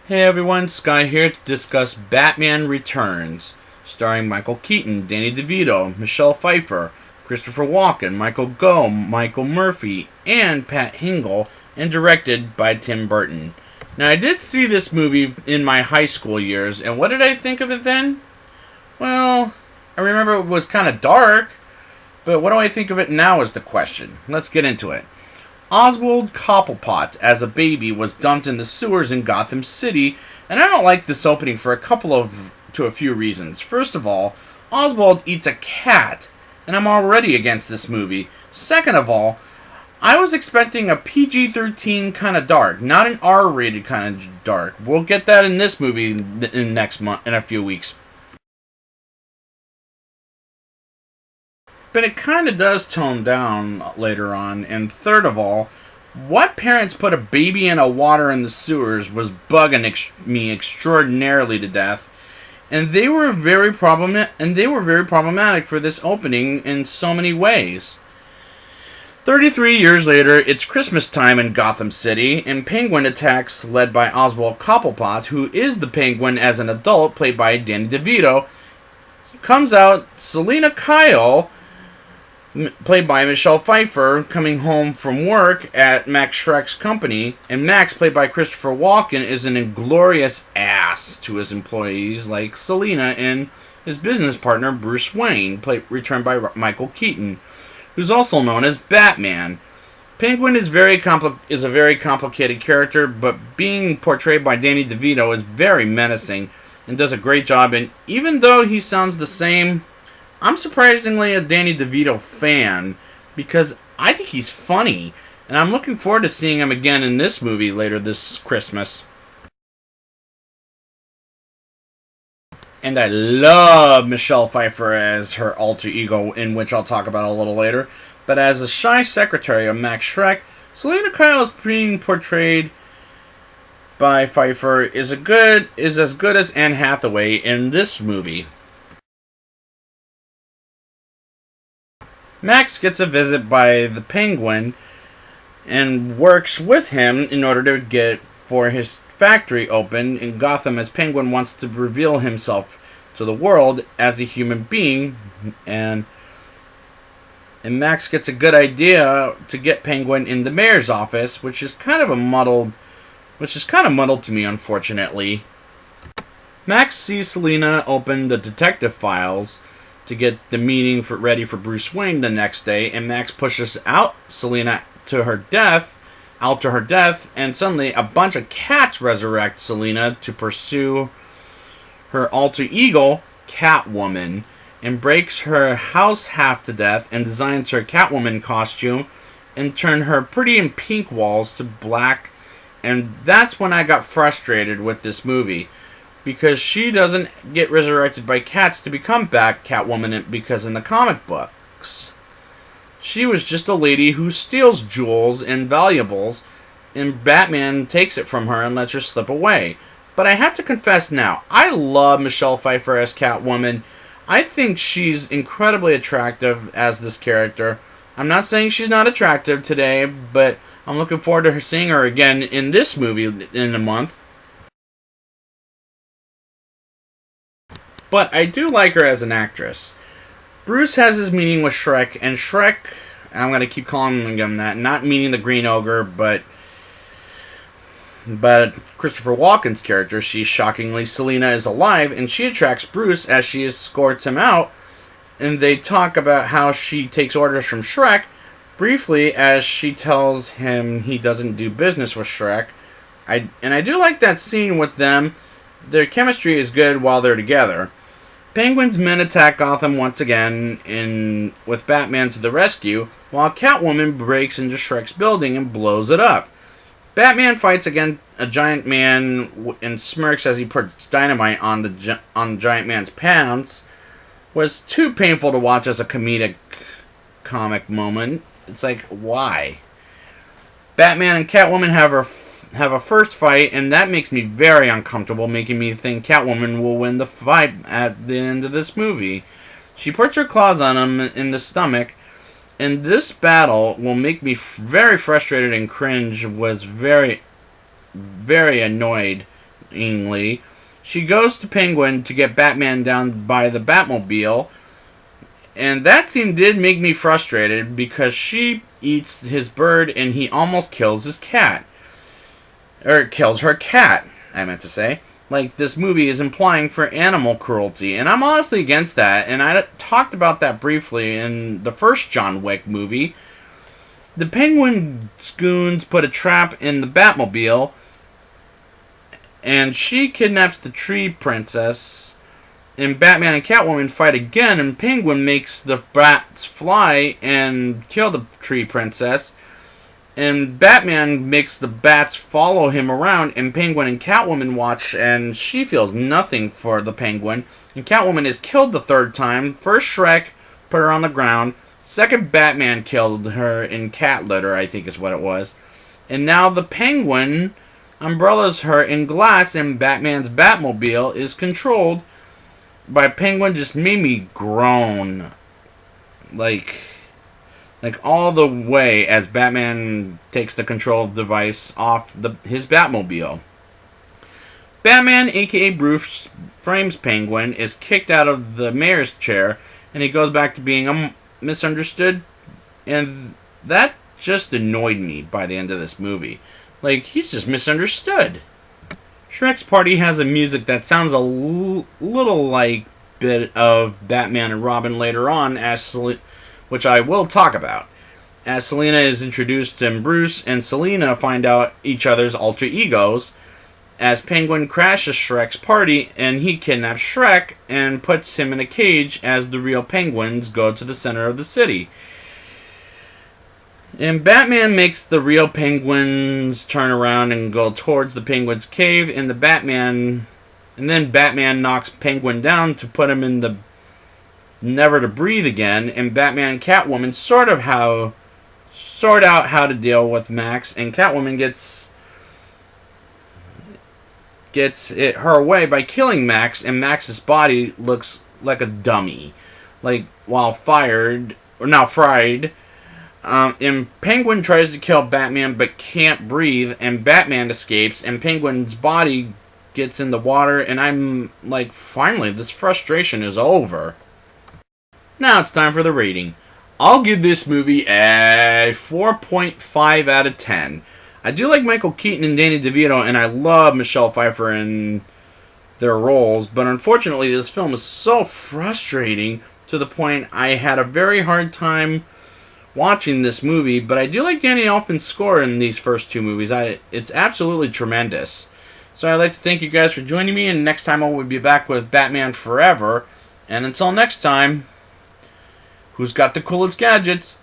Hey everyone, Sky here to discuss Batman Returns, starring Michael Keaton, Danny DeVito, Michelle Pfeiffer, Christopher Walken, Michael Gough, Michael Murphy, and Pat Hingle, and directed by Tim Burton. Now, I did see this movie in my high school years, and what did I think of it then? Well, I remember it was kind of dark, but what do I think of it now is the question. Let's get into it. Oswald Cobblepot, as a baby, was dumped in the sewers in Gotham City, and I don't like this opening for a few reasons. First of all, Oswald eats a cat, and I'm already against this movie. Second of all, I was expecting a PG-13 kind of dark, not an R-rated kind of dark. We'll get that in this movie in a few weeks. But it kind of does tone down later on. And third of all, what parents put a baby in a water in the sewers was bugging me extraordinarily to death. And they were very problematic for this opening in so many ways. 33 years later, it's Christmas time in Gotham City, and Penguin attacks, led by Oswald Cobblepot, who is the Penguin as an adult, played by Danny DeVito. Comes out, Selina Kyle, played by Michelle Pfeiffer, coming home from work at Max Shreck's company, and Max, played by Christopher Walken, is an inglorious ass to his employees like Selina and his business partner Bruce Wayne, returned by Michael Keaton, who's also known as Batman. Penguin is a very complicated character, but being portrayed by Danny DeVito is very menacing and does a great job, and even though he sounds the same, I'm surprisingly a Danny DeVito fan because I think he's funny, and I'm looking forward to seeing him again in this movie later this Christmas. And I love Michelle Pfeiffer as her alter ego, in which I'll talk about a little later. But as a shy secretary of Max Shreck, Selina Kyle is being portrayed by Pfeiffer is as good as Anne Hathaway in this movie. Max gets a visit by the Penguin and works with him in order to get for his factory open in Gotham, as Penguin wants to reveal himself to the world as a human being, and Max gets a good idea to get Penguin in the mayor's office, which is kind of muddled to me, unfortunately. Max sees Selina open the detective files to get the meeting ready for Bruce Wayne the next day, and Max pushes out Selina to her death, and suddenly a bunch of cats resurrect Selina to pursue her alter ego, Catwoman, and breaks her house half to death and designs her Catwoman costume and turn her pretty and pink walls to black. And that's when I got frustrated with this movie, because she doesn't get resurrected by cats to become back Catwoman, because in the comic books, she was just a lady who steals jewels and valuables, and Batman takes it from her and lets her slip away. But I have to confess now, I love Michelle Pfeiffer as Catwoman. I think she's incredibly attractive as this character. I'm not saying she's not attractive today, but I'm looking forward to seeing her again in this movie in a month. But I do like her as an actress. Bruce has his meeting with Shreck, and Shreck, I'm going to keep calling him that, not meaning the Green Ogre, but Christopher Walken's character. Shockingly, Selina is alive, and she attracts Bruce as she escorts him out, and they talk about how she takes orders from Shreck, briefly, as she tells him he doesn't do business with Shreck. I do like that scene with them. Their chemistry is good while they're together. Penguin's men attack Gotham once again with Batman to the rescue, while Catwoman breaks into Shreck's building and blows it up. Batman fights against a giant man and smirks as he puts dynamite on the giant man's pants. Was too painful to watch as a comic moment. It's like, why? Batman and Catwoman have a first fight, and that makes me very uncomfortable, making me think Catwoman will win the fight at the end of this movie. She puts her claws on him in the stomach, and this battle will make me very frustrated and cringe. Was very, very annoyed annoyingly, she goes to Penguin to get Batman down by the Batmobile, and that scene did make me frustrated because she eats his bird and he almost kills his cat. Or kills her cat, I meant to say. Like, this movie is implying for animal cruelty, and I'm honestly against that, and I talked about that briefly in the first John Wick movie. The Penguin goons put a trap in the Batmobile, and she kidnaps the tree princess, and Batman and Catwoman fight again, and Penguin makes the bats fly and kill the tree princess, and Batman makes the bats follow him around, and Penguin and Catwoman watch, and she feels nothing for the Penguin, and Catwoman is killed the third time. First Shrek put her on the ground, second Batman killed her in cat litter, I think is what it was, and now the Penguin umbrellas her in glass, and Batman's Batmobile is controlled by Penguin. Just made me groan. Like all the way as Batman takes the control device off his Batmobile. Batman, aka Bruce Frames Penguin, is kicked out of the mayor's chair, and he goes back to being misunderstood, and that just annoyed me by the end of this movie. Like, he's just misunderstood. Shrek's party has a music that sounds a little like bit of Batman and Robin later on, which I will talk about. As Selina is introduced and Bruce and Selina find out each other's alter egos, as Penguin crashes Shrek's party and he kidnaps Shrek and puts him in a cage as the real penguins go to the center of the city. And Batman makes the real penguins turn around and go towards the penguin's cave, and then Batman knocks Penguin down to put him in the never to breathe again, and Batman and Catwoman sort out how to deal with Max, and Catwoman gets it her way by killing Max, and Max's body looks like a dummy, like while fried. And Penguin tries to kill Batman but can't breathe, and Batman escapes, and Penguin's body gets in the water, and I'm like, finally, this frustration is over. Now it's time for the rating. I'll give this movie a 4.5 out of 10. I do like Michael Keaton and Danny DeVito, and I love Michelle Pfeiffer in their roles, but unfortunately this film is so frustrating to the point I had a very hard time watching this movie, but I do like Danny Elfman's score in these first two movies. It's absolutely tremendous. So I'd like to thank you guys for joining me, and next time I will be back with Batman Forever. And until next time, who's got the coolest gadgets?